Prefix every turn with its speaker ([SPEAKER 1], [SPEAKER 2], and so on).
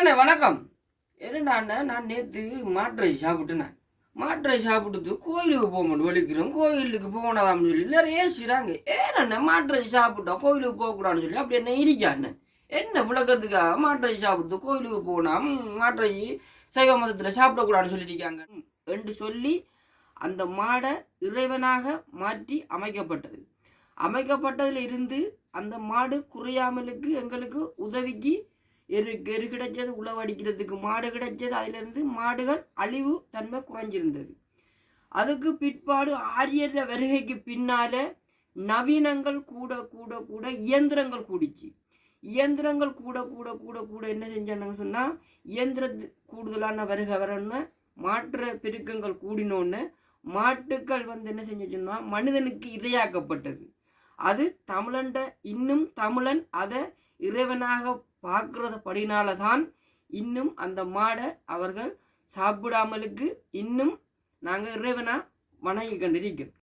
[SPEAKER 1] அண்ணே வணக்கம். என்னடா அண்ணே நான் நேற்று மாட்டுரை சாப்பிட்டுனேன். மாட்டுரை சாப்பிட்டு கோயிலுக்கு போக மாட்டேன் வலிக்கிறோம். கோயிலுக்கு போனதான்னு சொல்லி எல்லாரும் ஏசுறாங்க. ஏன் அண்ணே மாட்டுரை சாப்பிட்டா கோயிலுக்கு போகக்கூடாதுன்னு சொல்லி அப்படி என்ன இருக்கா அண்ணே? என்ன விளக்கத்துக்காக மாட்டுரை சாப்பிட்டு கோயிலுக்கு போனால் மாட்டுரை சைவ மதத்தில் சாப்பிடக்கூடாதுன்னு சொல்லியிருக்காங்க என்று சொல்லி அந்த மாடை இறைவனாக மாற்றி அமைக்கப்பட்டது. அமைக்கப்பட்டதில் இருந்து அந்த மாடு குறையாமலுக்கு எங்களுக்கு உதவிக்கு எரு கிடைச்சது, உழவடிக்கிறதுக்கு மாடு கிடைச்சது. அதிலிருந்து மாடுகள் அழிவு தன்மை குறைஞ்சிருந்தது. அதுக்கு பிற்பாடு ஆரியர் வருகைக்கு பின்னால நவீனங்கள் கூட கூட கூட இயந்திரங்கள் கூடிச்சு. இயந்திரங்கள் கூட கூட கூட கூட என்ன செஞ்சாங்க சொன்னா, இயந்திர கூடுதலான வருகை வரணும்னு மாற்ற பெருக்கங்கள் கூடினோன்னு மாட்டுக்கள் என்ன செஞ்சுன்னா மனிதனுக்கு இரையாக்கப்பட்டது. அது தமிழண்ட இன்னும் தமிழன் அதை இறைவனாக பார்க்கறது படினால தான் இன்னும் அந்த மாடை அவர்கள் சாப்பிடாமலுக்கு இன்னும் நாங்கள் இறைவனா வணங்கி கொண்டிருக்கிறோம்.